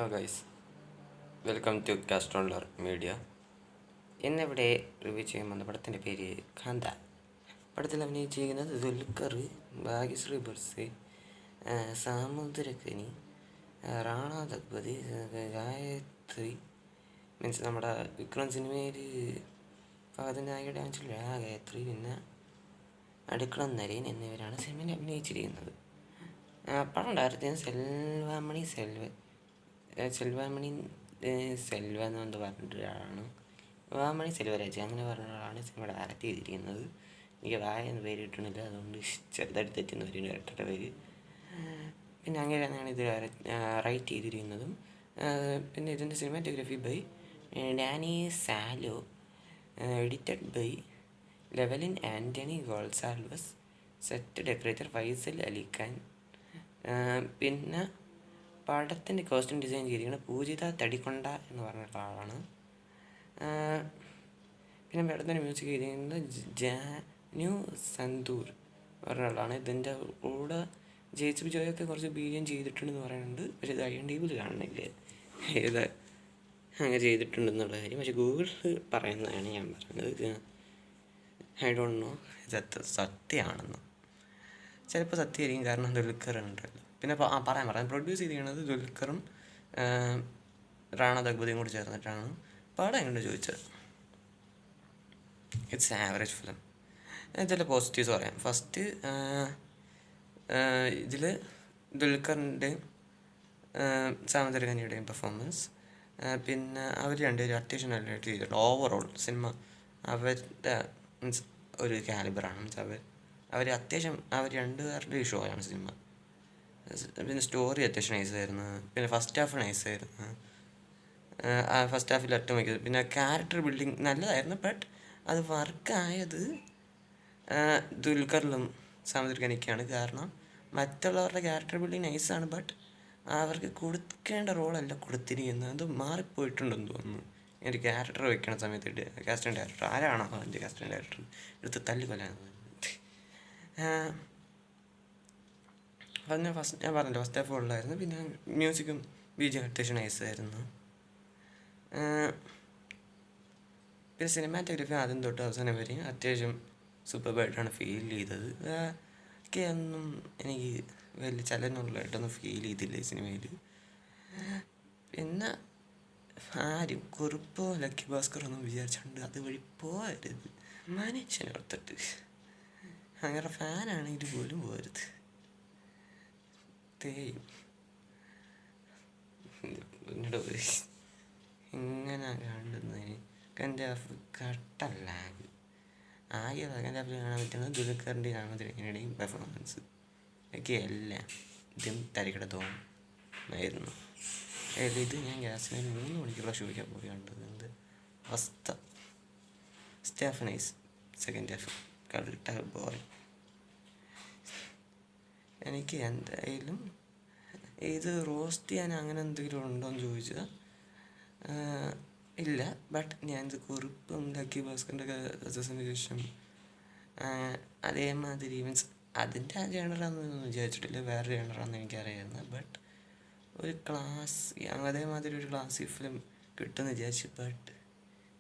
Hello guys, welcome to Castroller media. ഇന്നിവിടെ review ചെയ്യാൻ വന്ന പടത്തിൻ്റെ പേര് കാന്ത. പടത്തിൽ അഭിനയിച്ചിരിക്കുന്നത് ദുൽഖർ, ഭാഗ്യശ്രീ ബർസെ, സാമുദ്രകനി, റാണ ദഗ്പതി, ഗായത്രി, മീൻസ് നമ്മുടെ വിക്രം സിനിമയിൽ ഫഹദ് നായകയുടെ അഞ്ചിലുള്ള ഗായത്രി, പിന്നെ അടുക്കളം നരേൻ എന്നിവരാണ് സിനിമയിൽ അഭിനയിച്ചിരിക്കുന്നത്. പടം ഉണ്ടായിരുന്നത് സെൽവാമണി സെൽവ എന്ന് എന്ത് പറഞ്ഞിട്ടൊരാളാണ്, വാമണി സെൽവരാജ് അങ്ങനെ പറഞ്ഞ ഒരാളാണ് സിനിമ ഡയറക്റ്റ് ചെയ്തിരിക്കുന്നത്. എനിക്ക് വായ എന്ന് പേര് കിട്ടണില്ല, അതുകൊണ്ട് ചെറുതായിട്ട് തെറ്റുന്ന ഒരു ഡയറക്ടറുടെ പേര്. പിന്നെ അങ്ങനെയാണ് ഇത് റൈറ്റ് ചെയ്തിരിക്കുന്നതും. പിന്നെ ഇതിൻ്റെ cinematography by Dani Salo, edited by Llewellyn Anthony Gonsalvez, set decorator Faisal Ali Khan. പിന്നെ പടത്തിൻ്റെ കോസ്റ്റ്യൂം ഡിസൈൻ ചെയ്തിരിക്കുന്നത് പൂജിത തടിക്കൊണ്ട എന്ന് പറഞ്ഞിട്ടുള്ള ആളാണ്. പിന്നെ പടത്തിൻ്റെ മ്യൂസിക് ചെയ്തിരിക്കുന്നത് ജാനു സന്തൂർ പറഞ്ഞ ആളാണ്. ഇതിൻ്റെ കൂടെ ജെയ്സി ജോയൊക്കെ കുറച്ച് ബീജം ചെയ്തിട്ടുണ്ടെന്ന് പറയുന്നുണ്ട്, പക്ഷേ ഇത് IMDb കാണുന്നില്ല ഏത് അങ്ങനെ ചെയ്തിട്ടുണ്ടെന്നുള്ള കാര്യം. പക്ഷേ ഗൂഗിളിൽ പറയുന്നതാണ് ഞാൻ പറയുന്നത്. ഐ ഡോണ്ട് നോ ഇത് സത്യമാണെന്ന്. ചിലപ്പോൾ സത്യമായിരിക്കും, കാരണം ദുൽഖർ ഉണ്ടല്ലോ. പിന്നെ പറയാൻ പ്രൊഡ്യൂസ് ചെയ്തിരിക്കുന്നത് ദുൽഖറും റാണ ദഗ്പതിയും കൂടി ചേർന്നിട്ടാണ്. പടം എങ്ങനെ ചോദിച്ചത്, ഇറ്റ്സ് ആവറേജ് ഫിലിം. ചില പോസിറ്റീവ്സ് പറയാം. ഫസ്റ്റ്, ഇതിൽ ദുൽഖറിൻ്റെയും സാമുദ്രകനിയുടെയും പെർഫോമൻസ്, പിന്നെ അവർ രണ്ടുപേരും അത്യാവശ്യം നല്ലതായിട്ട് ചെയ്തിട്ടുണ്ട്. ഓവറോൾ സിനിമ അവരുടെ മീൻസ് ഒരു കാലിബറാണ്. മീൻസ് അവർ അത്യാവശ്യം അവർ രണ്ടുപേരുടെ ഷോയാണ് സിനിമ. പിന്നെ സ്റ്റോറി അത്യാവശ്യം നൈസായിരുന്നു. പിന്നെ ഫസ്റ്റ് ഹാഫ് നൈസായിരുന്നു. ഫസ്റ്റ് ഹാഫിൽ ഒറ്റമിക്കത്. പിന്നെ ക്യാരക്ടർ ബിൽഡിങ് നല്ലതായിരുന്നു, ബട്ട് അത് വർക്കായത് ദുൽഖറിലും സാമുദ്രകനിക്കാണ്. കാരണം മറ്റുള്ളവരുടെ ക്യാരക്ടർ ബിൽഡിങ് നൈസാണ്, ബട്ട് അവർക്ക് കൊടുക്കേണ്ട റോളല്ല കൊടുത്തിരിക്കുന്നത്. അത് മാറിപ്പോയിട്ടുണ്ടെന്ന് തോന്നുന്നു. ഒരു ക്യാരക്ടർ വയ്ക്കണ സമയത്ത് കാസ്റ്റിംഗ് ഡയറക്ടർ ആരാണോ അതിൻ്റെ കാസ്റ്റിംഗ് ഡയറക്ടർ എടുത്ത് തല്ലിക്കൊല്ലാന്ന് ഞാൻ പറഞ്ഞില്ല, ഫസ്റ്റ് ഹാഫ് ഉള്ളായിരുന്നു. പിന്നെ മ്യൂസിക്കും ബീജിയും അത്യാവശ്യം നൈസായിരുന്നു. പിന്നെ സിനിമാറ്റോഗ്രാഫി ആദ്യം തൊട്ട് അവസാനം വരെയും അത്യാവശ്യം സൂപ്പർബായിട്ടാണ് ഫീൽ ചെയ്തത്. ഒന്നും എനിക്ക് വലിയ ചലനമുള്ളതായിട്ടൊന്നും ഫീൽ ചെയ്തില്ല ഈ സിനിമയിൽ. പിന്നെ ആരും കുറുപ്പോ ലക്കി ഭാസ്കറോ ഒന്നും വിചാരിച്ചുകൊണ്ട് അതുവഴി പോകരുത്. മനുഷ്യനെ ഓർത്തിട്ട് അങ്ങനെ ഫാനാണെങ്കിൽ പോലും പോകരുത്. എന്നോട് ഇങ്ങനെ കണ്ടുന്നതിന് സെക്കൻഡ് ഹാഫ് കട്ടല്ലാഗ്. ആകെ സെക്കൻഡ് ഹാഫിൽ കാണാൻ പറ്റുന്നത് ദുൽഖറിൻ്റെയും സാമുദ്രകനിയുടെയും പെർഫോമൻസ് ഒക്കെ എല്ലാം ഇതും തരികിട തോന്നുമായിരുന്നു. ഇത് ഞാൻ ഗ്യാസിന് 3 മണിക്കുള്ള ഷോയ്ക്കാണ് പോയി കണ്ടത്. എന്ത് അവസ്ഥ. സ്റ്റാഫ് നൈസ്, സെക്കൻഡ് ഹാഫ് കൾട്ട ബോയ്. എനിക്ക് എന്തായാലും ഇത് റോസ്റ്റ് ചെയ്യാൻ അങ്ങനെ എന്തെങ്കിലും ഉണ്ടോയെന്ന് ചോദിച്ചാൽ ഇല്ല. ബട്ട് ഞാനിത് കുറിപ്പും ലക്കി ഭാസ്കറിൻ്റെ സക്സസിന് ശേഷം അതേമാതിരി മീൻസ് അതിൻ്റെ ആ ജേണറാണെന്നൊന്നും വിചാരിച്ചിട്ടില്ല, വേറെ ജേണറാണെന്ന് എനിക്കറിയായിരുന്നു. ബട്ട് ഒരു അതേമാതിരി ഒരു ക്ലാസിക് ഫിലിം കിട്ടുമെന്ന് വിചാരിച്ചു. ബട്ട്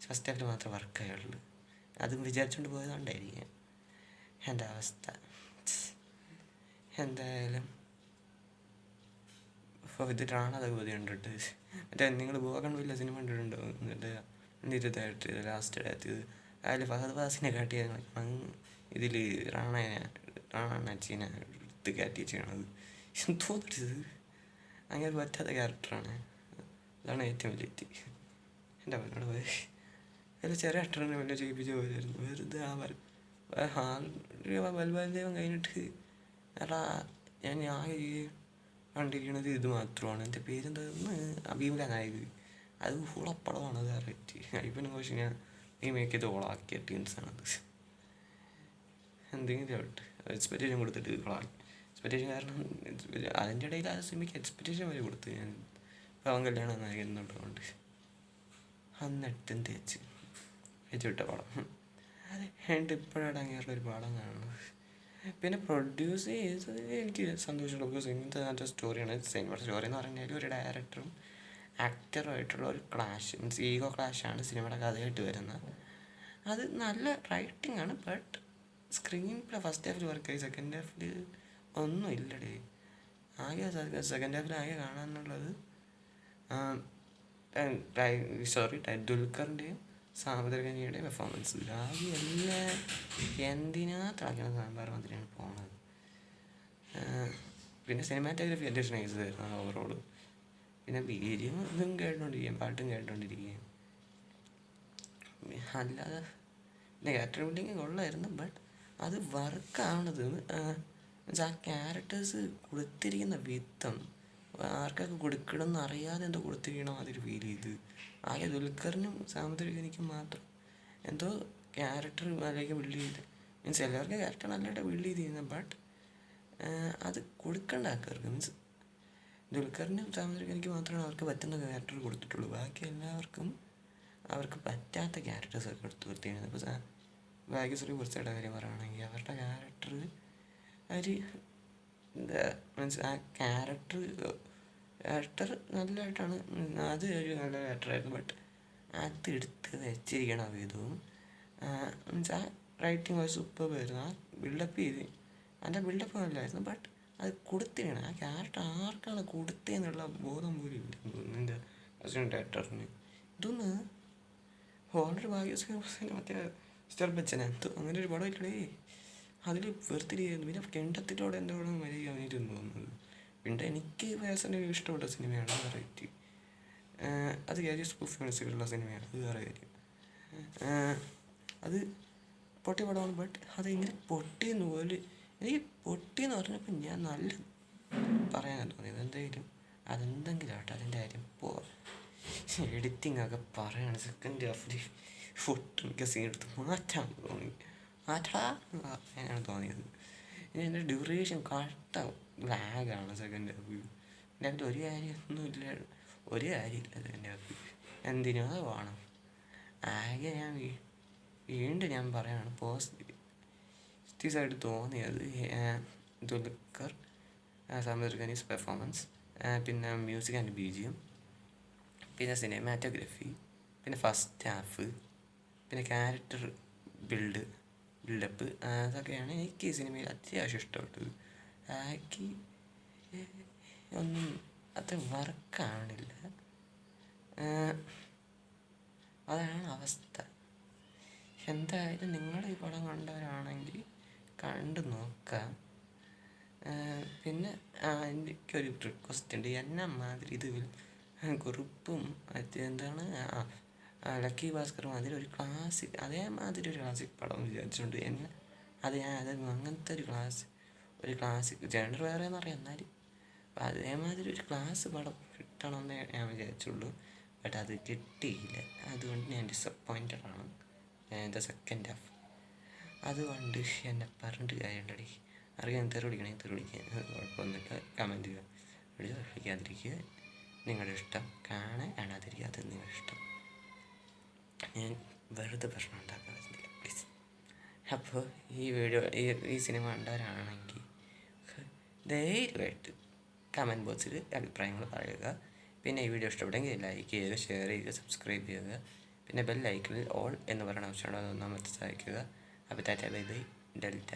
ഫസ്റ്റ് ഹാഫിൽ മാത്രമേ വർക്കായുള്ളൂ. അതും വിചാരിച്ചുകൊണ്ട് പോയതുകൊണ്ടായിരിക്കാം എൻ്റെ അവസ്ഥ. എന്തായാലും ഇത് റാണ ദഗ്പതി കണ്ടിട്ട് മറ്റേ നിങ്ങൾ ബോഗൺവില്ല സിനിമ കണ്ടിട്ടുണ്ടോ? എന്നിട്ട് നിരുതായിട്ട് ലാസ്റ്റ് എത്തിയത് അതിൽ ഫഹദ് ഫാസിനെ കാട്ടി ഇതിൽ റാണ നച്ചീനെ എടുത്ത് കാറ്റി ചെയ്യണത് തോന്നിട്ടത് അങ്ങനെ പറ്റാത്ത ക്യാരക്ടറാണ്. അതാണ് ഏറ്റവും വലിയ തെറ്റ്. എൻ്റെ അവനോട് പോയി അതിൽ ചെറിയ ആക്ടറിനെ വല്ല ചെയ്യിപ്പിച്ച പോലെയായിരുന്നു. വെറുതെ ബൽബാൽദേവം കഴിഞ്ഞിട്ട് എടാ ഞാൻ ആകെ കണ്ടിരിക്കണത് ഇത് മാത്രമാണ്. എൻ്റെ പേരെന്താന്ന് അബീമുല നായക്. അത് ഫുള്ളപ്പടമാണ്. അത് അറിയിച്ച് അയ്യപ്പനും കോശി ഞാൻ ഈ മേക്കത് ഓളാക്കിയ ടീംസാണത്. എന്തെങ്കിലും ആവട്ടെ, എക്സ്പെക്റ്റേഷൻ കൊടുത്തിട്ട് ഓളാക്കി. എക്സ്പെക്റ്റേഷൻ കാരണം അതിൻ്റെ ഇടയിൽ ആ സിനിമയ്ക്ക് എക്സ്പെക്റ്റേഷൻ വരെ കൊടുത്തു ഞാൻ. പവൻ കല്യാണം നായകൻ എന്നുള്ളതുകൊണ്ട് അന്നിട്ടും തേച്ച് വിട്ട പടം. അത് ഇപ്പോഴാണ് അങ്ങനെയുള്ള ഒരു പടം കാണുന്നത്. പിന്നെ പ്രൊഡ്യൂസ് ചെയ്തത് എനിക്ക് സന്തോഷമുള്ള, ബിക്കോസ് ഇങ്ങനത്തെ നല്ല സ്റ്റോറിയാണ്. സിനിമയുടെ സ്റ്റോറി എന്ന് പറഞ്ഞാൽ ഒരു ഡയറക്ടറും ആക്ടറുമായിട്ടുള്ള ഒരു ക്ലാഷ്, മീൻസ് ഈഗോ ക്ലാഷാണ് സിനിമയുടെ കഥയായിട്ട് വരുന്നത്. അത് നല്ല റൈറ്റിംഗ് ആണ്, but screen play first Hafil വർക്കായി, second ഹാഫിൽ ഒന്നും ഇല്ലടേ. ആകെ സെക്കൻഡ് ഹാഫിൽ ആകെ കാണാനുള്ളത് ദുൽഖറിൻ്റെയും സാമുദ്രികനിയുടെയും പെർഫോമൻസ്. ആകെ എല്ലാം എന്തിനാ തിളയ്ക്കണ സാമ്പാർ മാതിരിയാണ് പോണത്. പിന്നെ സിനിമാറ്റോഗ്രഫി അത്യാവശ്യം നൈസായിരുന്നു ഓവറോള്. പിന്നെ വീഡിയോ ഇതും കേട്ടോണ്ടിരിക്കുകയും പാട്ടും കേട്ടോണ്ടിരിക്കുകയും. അല്ലാതെ പിന്നെ ക്യാരക്ടർ ബിൽഡിങ് കൊള്ളായിരുന്നു, ബട്ട് അത് വർക്കാവണത് ആ ക്യാരക്ടേഴ്സ് കൊടുത്തിരിക്കുന്ന വിധം ആർക്കൊക്കെ കൊടുക്കണമെന്ന് അറിയാതെ എന്തോ കൊടുത്തിരിക്കണോ അതൊരു ഫീൽ ചെയ്ത്. ആകെ ദുൽഖറിനും സാമുദ്രികനിക്കും മാത്രം എന്തോ ക്യാരക്ടർ നല്ലതൊക്കെ ബിൽഡ് ചെയ്ത്, മീൻസ് എല്ലാവർക്കും ക്യാരക്ടർ നല്ലതായിട്ട് ബിൽഡ് ചെയ്തിരുന്നത്, ബട്ട് അത് കൊടുക്കേണ്ട ആൾക്കാർക്ക്, മീൻസ് ദുൽഖറിനും സാമുദ്രികനിക്ക് മാത്രമേ അവർക്ക് പറ്റുന്ന ക്യാരക്ടർ കൊടുത്തിട്ടുള്ളൂ. ബാക്കി എല്ലാവർക്കും അവർക്ക് പറ്റാത്ത ക്യാരക്ടേഴ്സൊക്കെ എടുത്ത് കൊടുത്തിരുന്നത്. ഇപ്പോൾ ഭാഗ്യശ്രീ പുറത്തേടെ കാര്യം പറയുകയാണെങ്കിൽ അവരുടെ ക്യാരക്ടർ എന്താ മീൻസ് ആ ക്യാരക്ടർ നല്ലതായിട്ടാണ്, അത് ഒരു നല്ല ക്യാരക്ടറായിരുന്നു, ബട്ട് അത് എടുത്ത് വെച്ചിരിക്കണ വിധവും മീൻസ് ആ റൈറ്റിംഗ് വാസ് സൂപ്പറായിരുന്നു. ആ ബിൽഡപ്പ് ചെയ്ത് അതിൻ്റെ ബിൽഡപ്പ് നല്ലതായിരുന്നു, ബട്ട് അത് കൊടുത്തിരിക്കണം. ആ ക്യാരക്ടർ ആർക്കാണ് കൊടുത്തതെന്നുള്ള ബോധം പോലും ഇല്ല എൻ്റെ അസിസ്റ്റൻ്റ് ഡയറക്ടറിന്. ഇതൊന്ന് ഓൾറെഡി ഭാഗ്യശ്രീ മറ്റേ മിസ്റ്റർ ബച്ചൻ എന്തോ അങ്ങനെ ഒരു പടം ഇല്ലടേ, അതിൽ വെറുത്തിരിക്കുന്നു. പിന്നെ കെണ്ടത്തിലൂടെ എൻ്റെ കൂടെ മര്യാദ അവനായിട്ടെന്ന് തോന്നുന്നത്. പിന്നെ എനിക്ക് പേഴ്സണലി ഇഷ്ടപ്പെട്ട സിനിമയാണ് വെറൈറ്റി. അത് കാര്യം സ്പൂഫ് മനസ്സിലുള്ള സിനിമയാണ്, അത് വേറെ കാര്യം. അത് പൊട്ടിയ പടമാണ്, ബട്ട് അതെങ്ങനെ പൊട്ടിയെന്ന് പോലും എനിക്ക് പൊട്ടിയെന്ന് പറഞ്ഞപ്പോൾ ഞാൻ നല്ല പറയാനാണ് തോന്നിയത്. അതെന്തെങ്കിലും ആട്ടെ, അതിൻ്റെ കാര്യം എഡിറ്റിംഗ് ഒക്കെ പറയാണ്. സെക്കൻഡ് ഹാഫിൽ ഒട്ടുമിക്ക സീൻ എടുത്ത് മാറ്റാൻ അങ്ങനെയാണ് തോന്നിയത്. ഇനി എൻ്റെ ഡ്യൂറേഷൻ കറക്റ്റ് ലാഗാണ് സെക്കൻഡ് ഹാഫിൽ. എൻ്റെ ഒരു കാര്യമൊന്നുമില്ല, ഒരു കാര്യമില്ല സെക്കൻഡ് ഹാഫിൽ. എന്തിനോ അത് വേണം. ആകെ വീണ്ടും ഞാൻ പറയുകയാണ് പോസിറ്റീവായിട്ട് തോന്നിയത് ദുൽഖർ സാമുദ്രികനീസ് പെർഫോമൻസ്, പിന്നെ മ്യൂസിക് ആൻഡ് BGM, പിന്നെ സിനിമാറ്റോഗ്രഫി, പിന്നെ ഫസ്റ്റ് ഹാഫ്, പിന്നെ ക്യാരക്ടർ ബിൽഡപ്പ്. അതൊക്കെയാണ് എനിക്ക് ഈ സിനിമയിൽ അത്യാവശ്യം ഇഷ്ടപ്പെട്ടത്. ബാക്കി ഒന്നും അത്ര വർക്കാവണില്ല, അതാണ് അവസ്ഥ. എന്തായാലും നിങ്ങൾ ഈ പടം കണ്ടവരാണെങ്കിൽ കണ്ടു നോക്കാം. പിന്നെ എനിക്കൊരു റിക്വസ്റ്റ് ഉണ്ട്. എന്നെ മാതിരി ഇത് കുറുപ്പും എന്താണ് ലക്കി ഭാസ്കർ മാതിരി ഒരു ക്ലാസിക്, അതേമാതിരി ഒരു ക്ലാസിക് പടം വിചാരിച്ചുകൊണ്ട് അങ്ങനത്തെ ഒരു ക്ലാസിക് ജനർ വേറെ എന്നറിയാം, എന്നാലും അപ്പം അതേമാതിരി ഒരു ക്ലാസ് പടം കിട്ടണമെന്നേ ഞാൻ വിചാരിച്ചുള്ളൂ, ബട്ട് അത് കിട്ടിയില്ല. അതുകൊണ്ട് ഞാൻ ഡിസപ്പോയിൻറ്റഡ് ആണ്. ദ സെക്കൻഡ് ഹാഫ് അതുകൊണ്ട് എന്നെ പറഞ്ഞിട്ട് കാര്യമുണ്ടടി. അറിയാൻ തെറി വിളിക്കുക, കുഴപ്പമൊന്നുമില്ല. കമൻറ്റ് ചെയ്യുക, വിളിക്കാതിരിക്കുക, നിങ്ങളുടെ ഇഷ്ടം. കാണാതിരിക്കുക, അത് നിങ്ങളുടെ ഇഷ്ടം. ഞാൻ വെറുതെ പ്രശ്നം ഉണ്ടാക്കാൻ പറ്റുന്നില്ല, പ്ലീസ്. അപ്പോൾ ഈ സിനിമ കണ്ടവരാണെങ്കിൽ ധൈര്യമായിട്ട് കമൻറ്റ് ബോക്സിൽ അഭിപ്രായങ്ങൾ പറയുക. പിന്നെ ഈ വീഡിയോ ഇഷ്ടപ്പെട്ടെങ്കിൽ ലൈക്ക് ചെയ്യുക, ഷെയർ ചെയ്യുക, സബ്സ്ക്രൈബ് ചെയ്യുക. പിന്നെ ബെല്ലൈക്കണിൽ ഓൾ എന്ന് പറയുന്ന ഓപ്ഷൻ അതൊന്നാമത്തെ സഹായിക്കുക. അപ്പോൾ ടാറ്റ ബൈ ബൈ, ഡെൽറ്റ.